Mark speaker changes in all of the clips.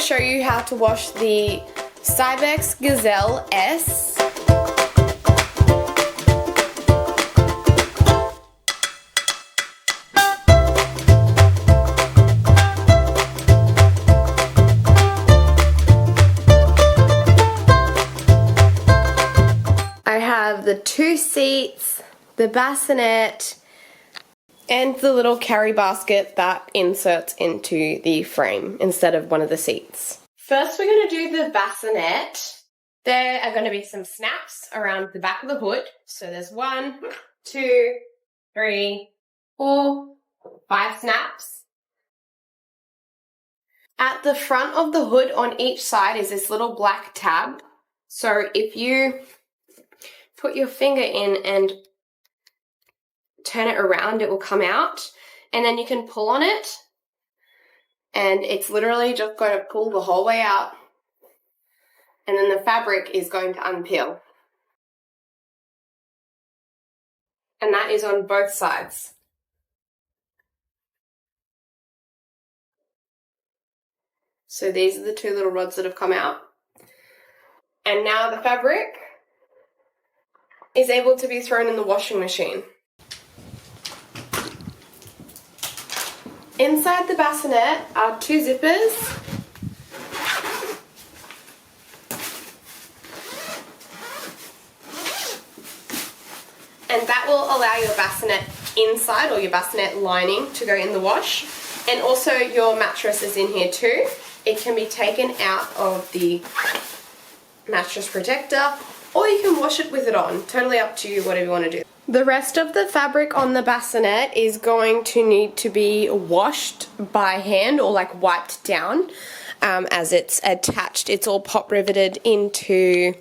Speaker 1: show you how to wash the Cybex Gazelle S. I have the 2 seats, the bassinet, and the little carry basket that inserts into the frame instead of one of the seats. First we're going to do the bassinet. There are going to be some snaps around the back of the hood. So there's 1, 2, 3, 4, 5 snaps. At the front of the hood on each side is this little black tab. So if you put your finger in and turn it around, it will come out, and then you can pull on it, and it's literally just going to pull the whole way out, and then the fabric is going to unpeel. And that is on both sides. So these are the 2 little rods that have come out. And now the fabric is able to be thrown in the washing machine. Inside the bassinet are 2 zippers. And that will allow your bassinet inside, or your bassinet lining, to go in the wash. And also your mattress is in here too. It can be taken out of the mattress protector, or you can wash it with it on. Totally up to you, whatever you want to do. The rest of the fabric on the bassinet is going to need to be washed by hand, or like wiped down, as it's attached. It's all pop riveted into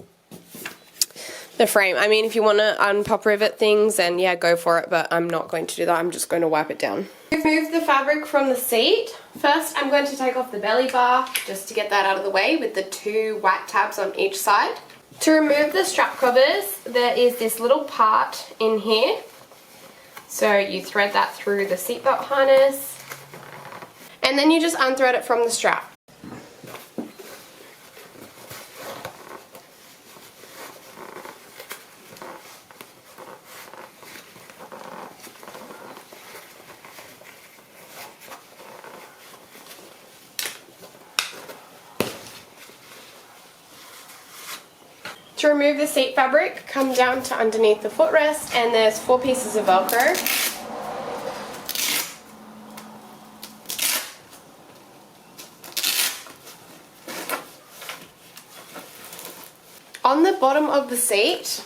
Speaker 1: the frame. I mean, if you want to unpop rivet things, then yeah, go for it, but I'm not going to do that. I'm just going to wipe it down. Remove the fabric from the seat. First, I'm going to take off the belly bar just to get that out of the way with the 2 white tabs on each side. To remove the strap covers, there is this little part in here. So you thread that through the seatbelt harness, and then you just unthread it from the strap. To remove the seat fabric, come down to underneath the footrest, and there's 4 pieces of Velcro. On the bottom of the seat,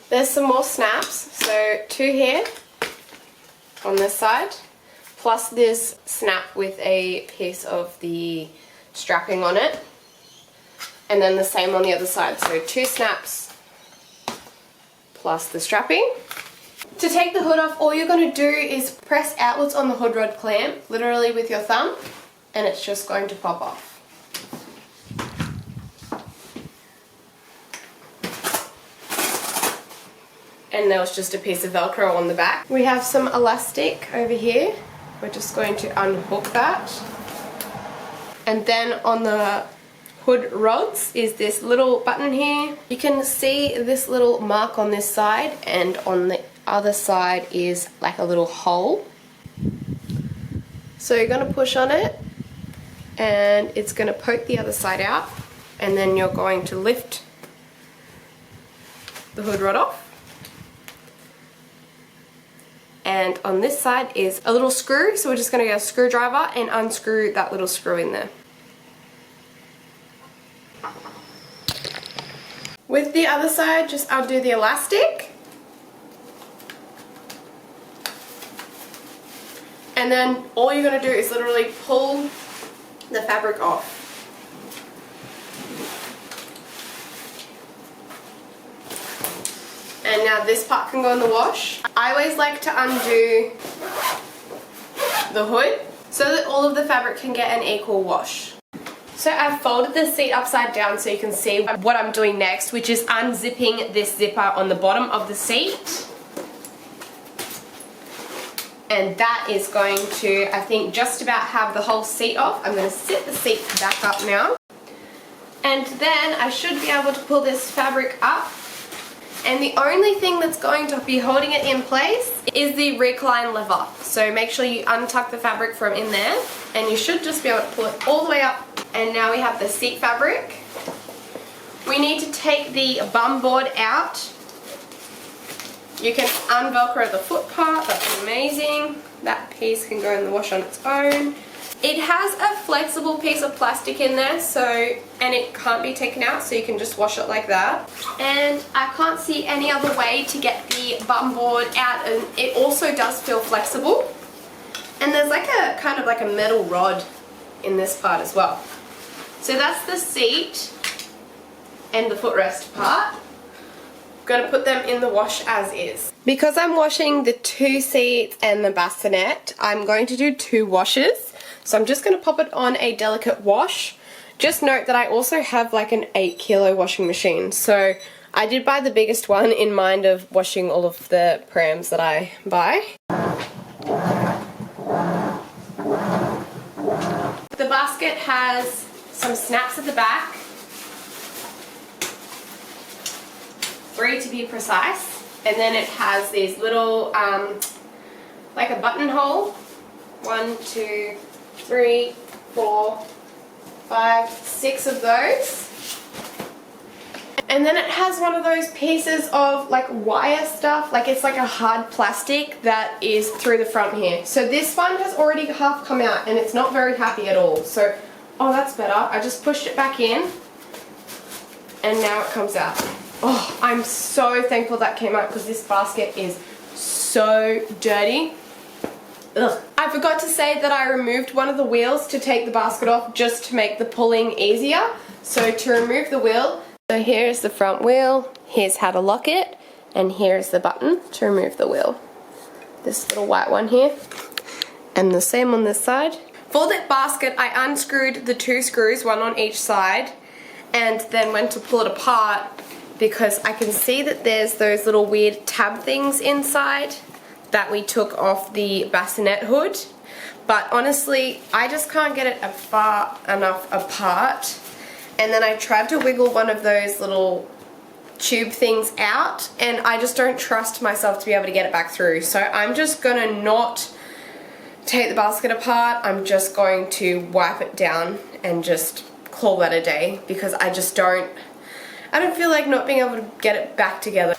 Speaker 1: there's some more snaps, so 2 here on this side, plus this snap with a piece of the strapping on it. And then the same on the other side, so 2 snaps plus the strapping. To take the hood off, all you're going to do is press outwards on the hood rod clamp, literally with your thumb, and it's just going to pop off. And there was just a piece of Velcro on the back. We have some elastic over here. We're just going to unhook that. And then on the hood rods is this little button here. You can see this little mark on this side, and on the other side is like a little hole. So you're going to push on it, and it's going to poke the other side out, and then you're going to lift the hood rod off. And on this side is a little screw, so we're just going to get a screwdriver and unscrew that little screw in there. With the other side, just undo the elastic. And then all you're going to do is literally pull the fabric off. And now this part can go in the wash. I always like to undo the hood so that all of the fabric can get an equal wash. So I've folded the seat upside down so you can see what I'm doing next, which is unzipping this zipper on the bottom of the seat. And that is going to, I think, just about have the whole seat off. I'm going to sit the seat back up now. And then I should be able to pull this fabric up. And the only thing that's going to be holding it in place is the recline lever. So make sure you untuck the fabric from in there, and you should just be able to pull it all the way up. And now we have the seat fabric. We need to take the bum board out. You can unvelcro the foot part, that's amazing. That piece can go in the wash on its own. It has a flexible piece of plastic in there, and it can't be taken out, so you can just wash it like that. And I can't see any other way to get the bum board out, and it also does feel flexible. And there's like a kind of like a metal rod in this part as well. So that's the seat and the footrest part. I'm going to put them in the wash as is. Because I'm washing the 2 seats and the bassinet, I'm going to do 2 washes. So I'm just going to pop it on a delicate wash. Just note that I also have like an 8 kilo washing machine. So I did buy the biggest one in mind of washing all of the prams that I buy. The basket has some snaps at the back. 3 to be precise. And then it has these little, like a buttonhole. 1, 2, 3, 4, 5, 6 of those. And then it has one of those pieces of like wire stuff, like it's like a hard plastic that is through the front here. So this one has already half come out and it's not very happy at all. So, oh, that's better. I just pushed it back in and now it comes out. Oh, I'm so thankful that came out because this basket is so dirty. Ugh. I forgot to say that I removed one of the wheels to take the basket off just to make the pulling easier. So to remove the wheel, so here's the front wheel, here's how to lock it, and here's the button to remove the wheel. This little white one here, and the same on this side. For that basket, I unscrewed the 2 screws, one on each side, and then went to pull it apart because I can see that there's those little weird tab things inside that we took off the bassinet hood. But honestly, I just can't get it far enough apart. And then I tried to wiggle one of those little tube things out, and I just don't trust myself to be able to get it back through. So I'm just gonna not take the basket apart. I'm just going to wipe it down and just call that a day because I don't feel like not being able to get it back together.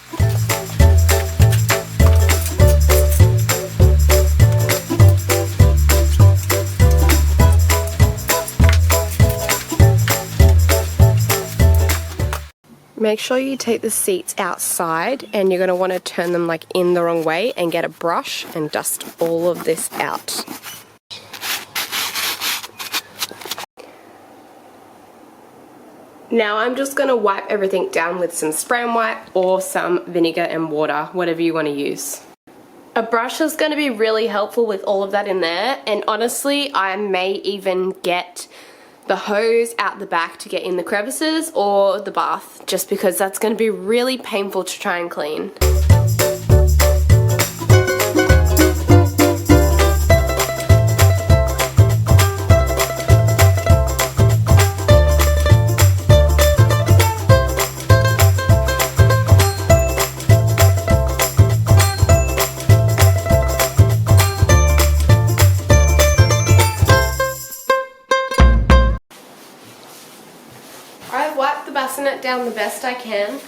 Speaker 1: Make sure you take the seats outside, and you're going to want to turn them like in the wrong way and get a brush and dust all of this out. Now I'm just going to wipe everything down with some spray and wipe or some vinegar and water, whatever you want to use. A brush is going to be really helpful with all of that in there, and honestly I may even get the hose out the back to get in the crevices or the bath, just because that's going to be really painful to try and clean. Bassinet down the best I can,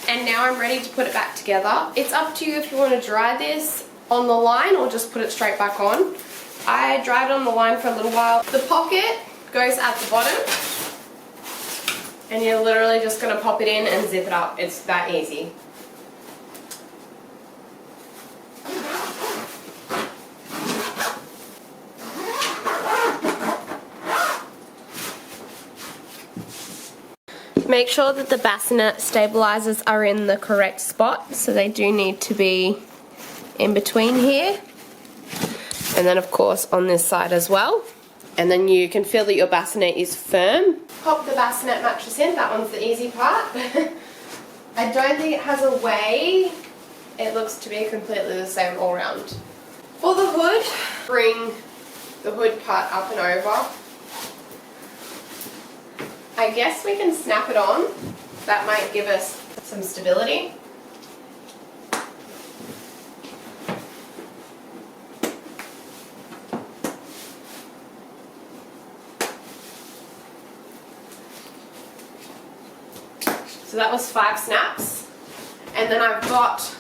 Speaker 1: and now I'm ready to put it back together. It's up to you if you want to dry this on the line or just put it straight back on. I dried it on the line for a little while. The pocket goes at the bottom, and you're literally just going to pop it in and zip it up. It's that easy. Make sure that the bassinet stabilizers are in the correct spot, so they do need to be in between here, and then of course on this side as well. And then you can feel that your bassinet is firm. Pop the bassinet mattress in, that one's the easy part. I don't think it has a way. It looks to be completely the same all round. For the hood, bring the hood part up and over. I guess we can snap it on. That might give us some stability. So that was 5 snaps. And then I've got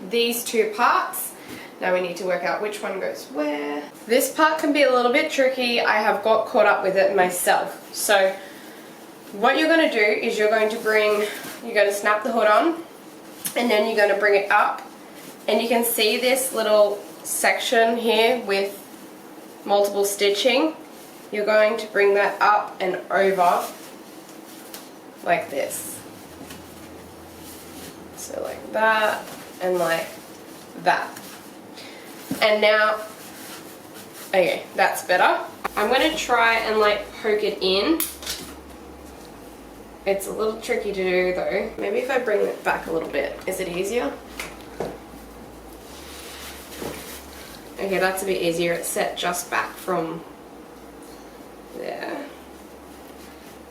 Speaker 1: these 2 parts. Now we need to work out which one goes where. This part can be a little bit tricky. I have got caught up with it myself. So what you're going to do is you're going to snap the hood on, and then you're going to bring it up, and you can see this little section here with multiple stitching. You're going to bring that up and over like this. So like that and like that. And now, okay, that's better. I'm going to try and like poke it in. It's a little tricky to do though. Maybe if I bring it back a little bit, is it easier? Okay, that's a bit easier. It's set just back from there.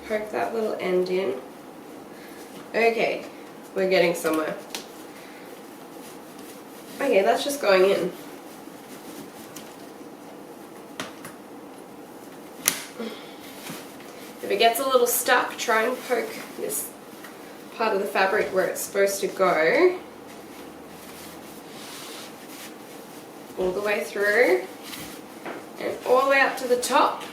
Speaker 1: Poke that little end in. Okay, we're getting somewhere. Okay, that's just going in. If it gets a little stuck, try and poke this part of the fabric where it's supposed to go. All the way through and all the way up to the top.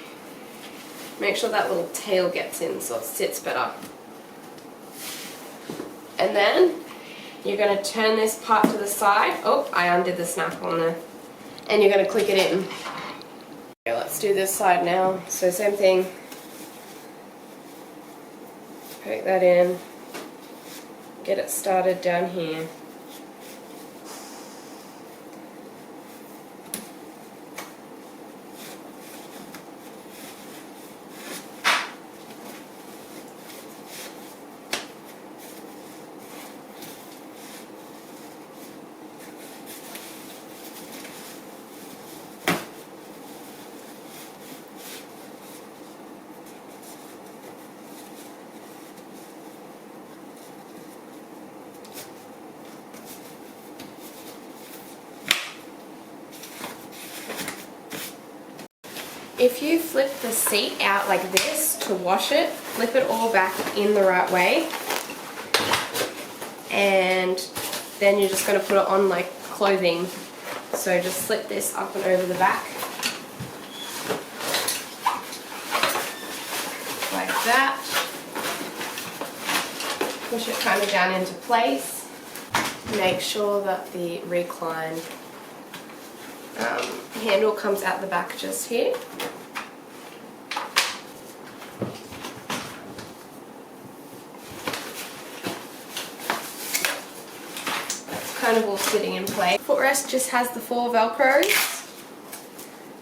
Speaker 1: Make sure that little tail gets in so it sits better. And then you're going to turn this part to the side. Oh, I undid the snap on there. And you're going to click it in. Okay, let's do this side now. So same thing. Poke that in. Get it started down here. If you flip the seat out like this to wash it, flip it all back in the right way, and then you're just going to put it on like clothing. So just slip this up and over the back like that. Push it kind of down into place. Make sure that the recline handle comes out the back just here. That's kind of all sitting in place. Footrest just has the 4 Velcros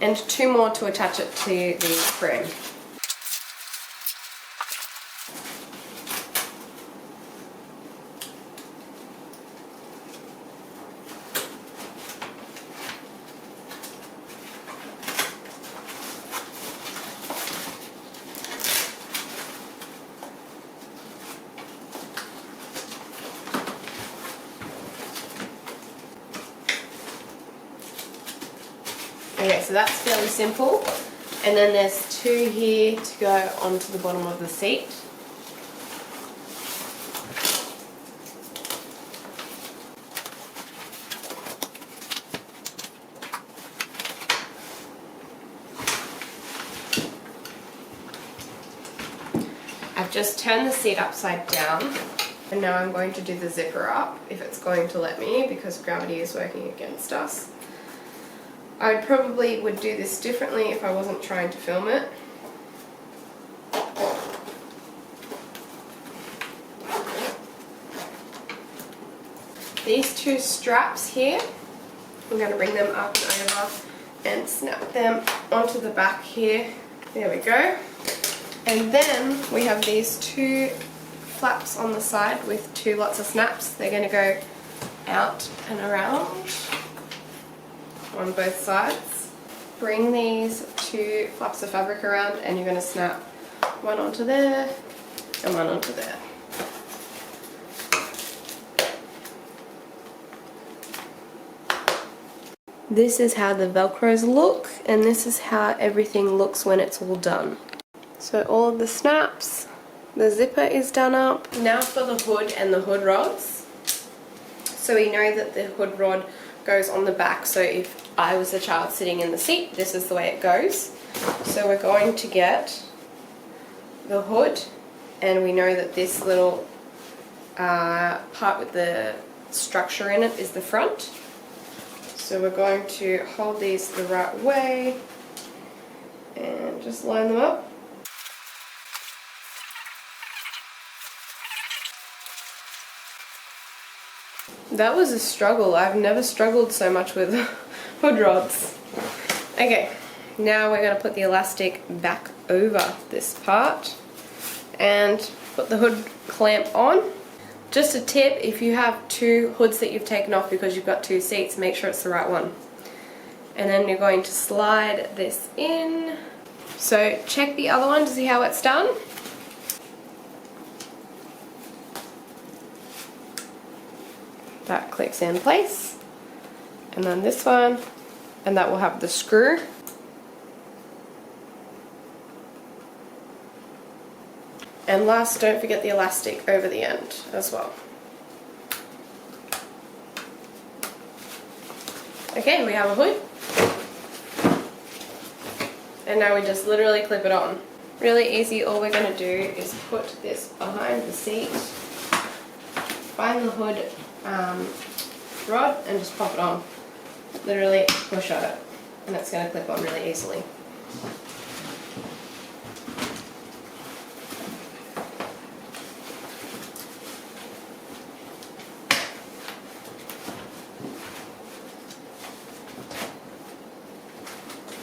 Speaker 1: and 2 more to attach it to the frame. Okay, so that's fairly simple. And then there's 2 here to go onto the bottom of the seat. I've just turned the seat upside down, and now I'm going to do the zipper up, if it's going to let me, because gravity is working against us. I probably would do this differently if I wasn't trying to film it. These 2 straps here, I'm going to bring them up and over and snap them onto the back here. There we go. And then we have these 2 flaps on the side with 2 lots of snaps. They're going to go out and around on both sides. Bring these two flaps of fabric around and you're going to snap one onto there and one onto there. This is how the Velcros look, and this is how everything looks when it's all done. So all of the snaps, the zipper is done up. Now for the hood and the hood rods. So we know that the hood rod goes on the back, so if I was a child sitting in the seat, this is the way it goes. So we're going to get the hood, and we know that this little part with the structure in it is the front. So we're going to hold these the right way and just line them up. That was a struggle. I've never struggled so much with hood rods. Okay, now we're going to put the elastic back over this part and put the hood clamp on. Just a tip, if you have two hoods that you've taken off because you've got two seats, make sure it's the right one. And then you're going to slide this in. So check the other one to see how it's done. That clicks in place. And then this one, and that will have the screw. And last, don't forget the elastic over the end as well. Okay, we have a hood. And now we just literally clip it on. Really easy, all we're going to do is put this behind the seat, find the hood rod and just pop it on. Literally push on it and it's going to clip on really easily.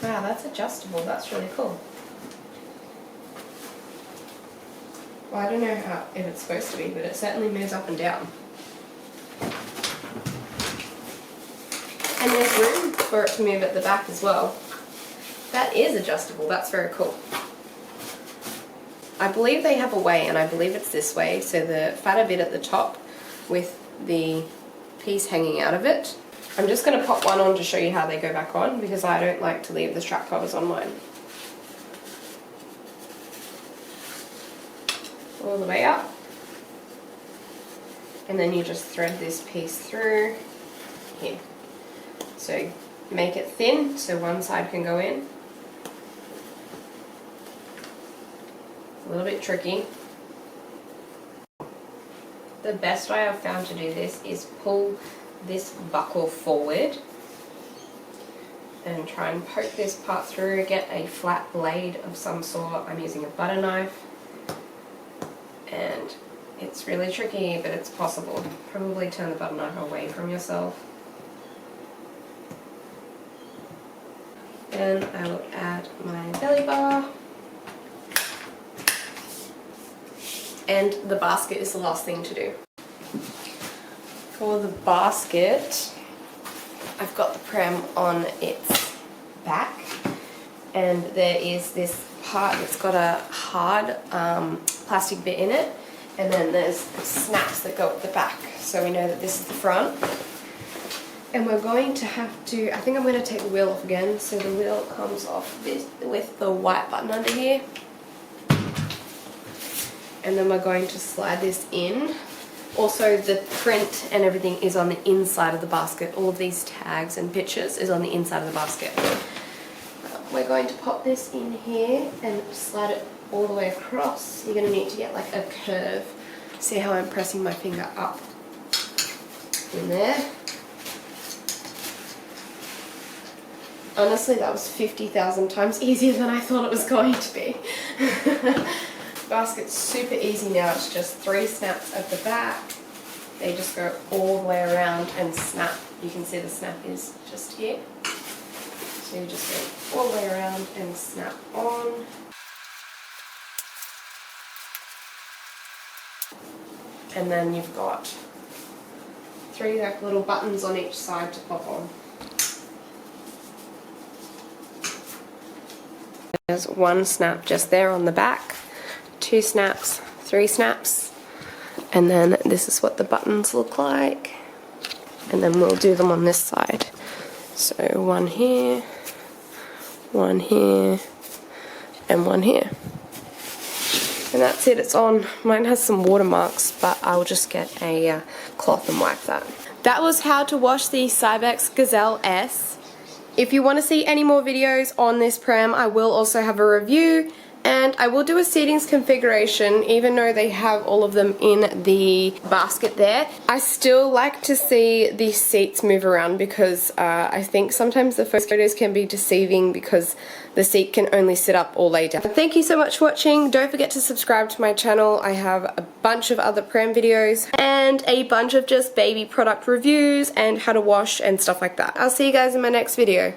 Speaker 1: Wow, that's adjustable. That's really cool. Well, I don't know if it's supposed to be, but it certainly moves up and down. And there's room for it to move at the back as well. That is adjustable. That's very cool. I believe they have a way, and I believe it's this way, so the fatter bit at the top with the piece hanging out of it. I'm just going to pop one on to show you how they go back on, because I don't like to leave the strap covers on mine. All the way up. And then you just thread this piece through here. So make it thin so one side can go in. It's a little bit tricky. The best way I've found to do this is pull this buckle forward and try and poke this part through, get a flat blade of some sort. I'm using a butter knife and it's really tricky, but it's possible. Probably turn the butter knife away from yourself. Then I will add my belly bar, and the basket is the last thing to do. For the basket, I've got the pram on its back, and there is this part that's got a hard plastic bit in it, and then there's snaps that go at the back, so we know that this is the front. And we're going to have to, I think I'm going to take the wheel off again, so the wheel comes off this, with the white button under here. And then we're going to slide this in. Also, the print and everything is on the inside of the basket. All of these tags and pictures is on the inside of the basket. We're going to pop this in here and slide it all the way across. You're going to need to get like a curve. See how I'm pressing my finger up in there. Honestly, that was 50,000 times easier than I thought it was going to be. Basket's super easy now. It's just 3 snaps at the back. They just go all the way around and snap. You can see the snap is just here. So you just go all the way around and snap on. And then you've got 3 like little buttons on each side to pop on. There's one snap just there on the back, 2 snaps, 3 snaps, and then this is what the buttons look like. And then we'll do them on this side. So one here, one here, and one here. And that's it, it's on. Mine has some watermarks, but I'll just get a cloth and wipe that. That was how to wash the Cybex Gazelle S. If you want to see any more videos on this pram, I will also have a review, and I will do a seatings configuration even though they have all of them in the basket there. I still like to see the seats move around because I think sometimes the first photos can be deceiving because the seat can only sit up or lay down. Thank you so much for watching. Don't forget to subscribe to my channel. I have a bunch of other pram videos and a bunch of just baby product reviews and how to wash and stuff like that. I'll see you guys in my next video.